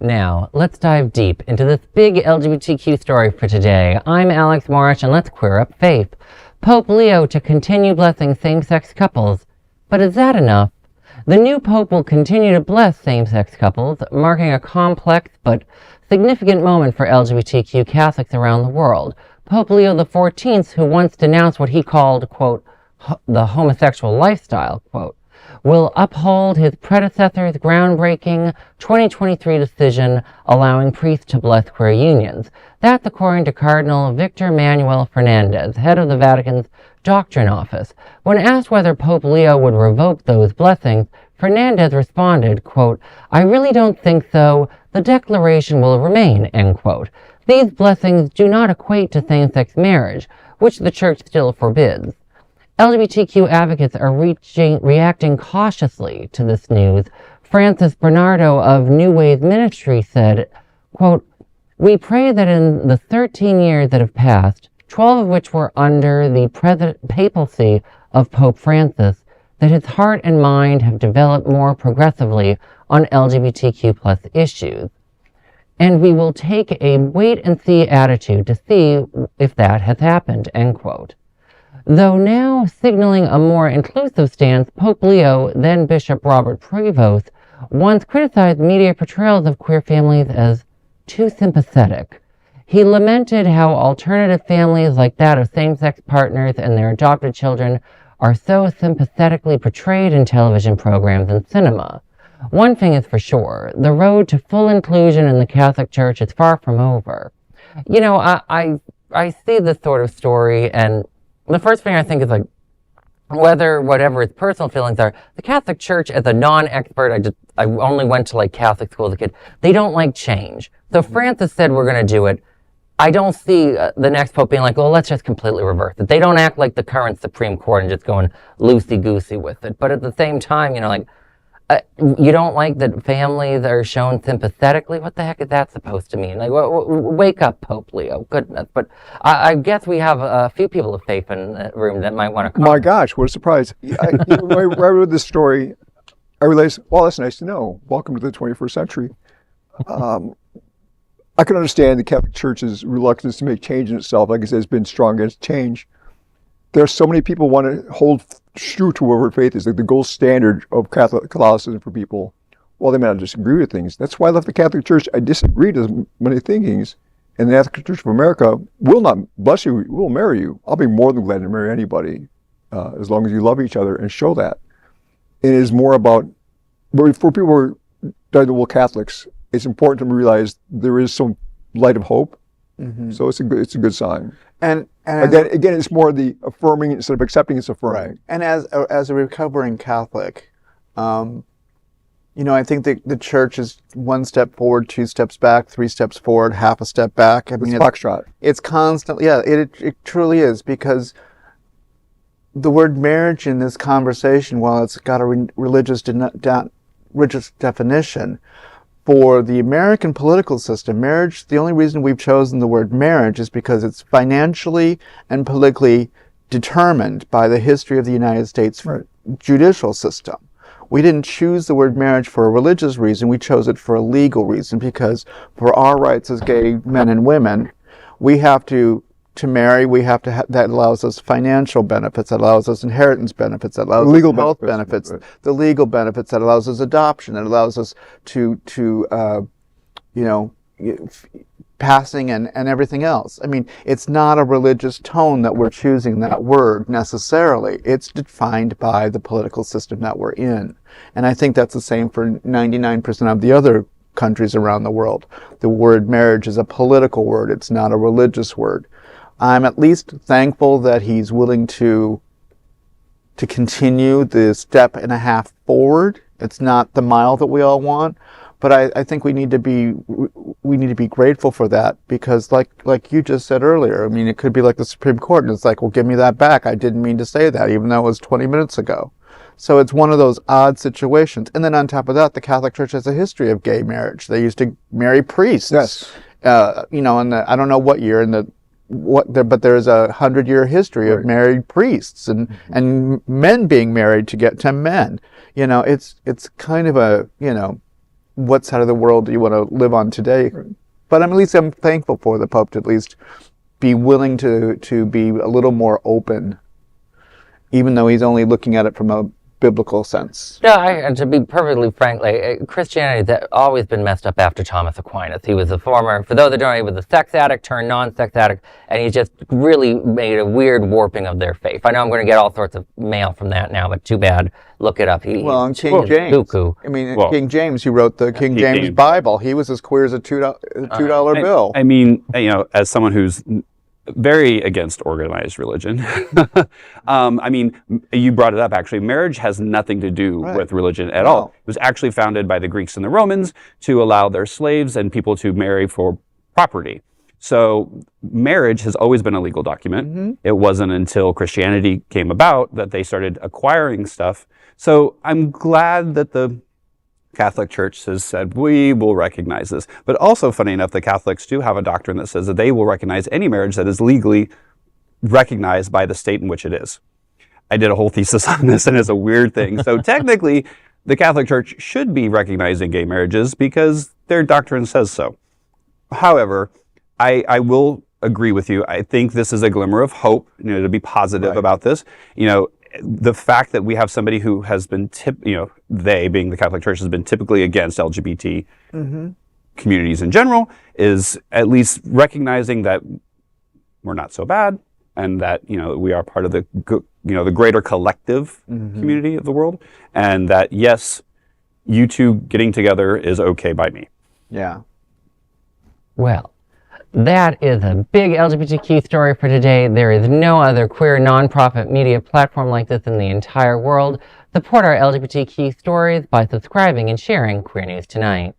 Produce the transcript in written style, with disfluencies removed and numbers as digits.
Now, let's dive deep into this big LGBTQ story for today. I'm Alex Morris, and let's queer up faith. Pope Leo to continue blessing same-sex couples. But is that enough? The new Pope will continue to bless same-sex couples, marking a complex but significant moment for LGBTQ Catholics around the world. Pope Leo XIV, who once denounced what he called, quote, the homosexual lifestyle, quote, will uphold his predecessor's groundbreaking 2023 decision allowing priests to bless queer unions. That's according to Cardinal Victor Manuel Fernández, head of the Vatican's doctrine office. When asked whether Pope Leo would revoke those blessings, Fernández responded, quote, I really don't think so. The declaration will remain, end quote. These blessings do not equate to same-sex marriage, which the Church still forbids. LGBTQ advocates are reacting cautiously to this news. Francis Bernardo of New Ways Ministry said, quote, we pray that in the 13 years that have passed, 12 of which were under the papacy of Pope Francis, that his heart and mind have developed more progressively on LGBTQ plus issues. And we will take a wait-and-see attitude to see if that has happened, end quote. Though now signaling a more inclusive stance, Pope Leo, then Bishop Robert Prevost, once criticized media portrayals of queer families as too sympathetic. He lamented how alternative families like that of same-sex partners and their adopted children are so sympathetically portrayed in television programs and cinema. One thing is for sure, the road to full inclusion in the Catholic Church is far from over. You know, I see this sort of story, and the first thing I think is like, whatever his personal feelings are, the Catholic Church, as a non-expert, I only went to like Catholic school as a kid, they don't like change. So Francis said we're going to do it. I don't see the next Pope being like, well, let's just completely reverse it. They don't act like the current Supreme Court and just going loosey-goosey with it. But at the same time, you know, like, you don't like that families are shown sympathetically? What the heck is that supposed to mean? Like, wake up, Pope Leo. Goodness. But I guess we have a few people of faith in the room that might want to comment. My gosh, what a surprise. When I read this story, I realized, well, that's nice to know. Welcome to the 21st century. I can understand the Catholic Church's reluctance to make change in itself. Like I said, it's been strong against change. There are so many people who want to hold true to whatever faith is, like the gold standard of Catholicism for people. Well, they may not disagree with things. That's why I left the Catholic Church. I disagreed with many thinkings, and the Catholic Church of America will not bless you, will marry you. I'll be more than glad to marry anybody, as long as you love each other and show that. It is more about, for people who are dyed-to-wool Catholics, it's important to realize there is some light of hope. Mm-hmm. So it's a good sign. And again, it's more the affirming instead of accepting. It's affirming. Right. And as a recovering Catholic, you know, I think the Church is one step forward, two steps back, three steps forward, half a step back. I mean, it's foxtrot. It's constantly, yeah, it truly is, because the word marriage in this conversation, while it's got a religious definition, for the American political system, marriage, the only reason we've chosen the word marriage is because it's financially and politically determined by the history of the United States judicial system. We didn't choose the word marriage for a religious reason, we chose it for a legal reason, because for our rights as gay men and women, we have to marry, we have to that allows us financial benefits, that allows us inheritance benefits, that allows us health benefits, right. The legal benefits, that allows us adoption, that allows us to you know, passing and everything else. I mean, it's not a religious tone that we're choosing that word necessarily. It's defined by the political system that we're in. And I think that's the same for 99% of the other countries around the world. The word marriage is a political word. It's not a religious word. I'm at least thankful that he's willing to continue the step and a half forward. It's not the mile that we all want, but I think we need to be grateful for that, because like you just said earlier, I mean, it could be like the Supreme Court, and it's like, well, give me that back. I didn't mean to say that, even though it was 20 minutes ago. So it's one of those odd situations. And then on top of that, the Catholic Church has a history of gay marriage. They used to marry priests. Yes. You know, I don't know what year but there's 100-year history of married priests and men being married to get to men. You know, it's kind of a, you know, what side of the world do you want to live on today? Right. But at least I'm thankful for the Pope to at least be willing to be a little more open, even though he's only looking at it from a biblical sense. No, to be perfectly frank, Christianity has always been messed up after Thomas Aquinas. He was a former, for those that don't know, he was a sex addict turned non-sex addict, and he just really made a weird warping of their faith. I know I'm going to get all sorts of mail from that now, but too bad. Look it up. And King James. Cuckoo. I mean, King James, who wrote the King James Bible, he was as queer as a $2 bill. I mean, as someone who's very against organized religion. I mean, you brought it up, actually. Marriage has nothing to do with religion at all. It was actually founded by the Greeks and the Romans to allow their slaves and people to marry for property. So marriage has always been a legal document. Mm-hmm. It wasn't until Christianity came about that they started acquiring stuff. So I'm glad that the Catholic Church has said, we will recognize this. But also, funny enough, the Catholics do have a doctrine that says that they will recognize any marriage that is legally recognized by the state in which it is. I did a whole thesis on this, and it's a weird thing. So technically, the Catholic Church should be recognizing gay marriages because their doctrine says so. However, I will agree with you. I think this is a glimmer of hope, to be positive about this. The fact that we have somebody who has been, they being the Catholic Church, has been typically against LGBT communities in general, is at least recognizing that we're not so bad, and that we are part of the the greater collective community of the world, and that yes, you two getting together is okay by me. Yeah. Well, that is a big LGBTQ story for today. There is no other queer nonprofit media platform like this in the entire world. Support our LGBTQ stories by subscribing and sharing Queer News Tonight.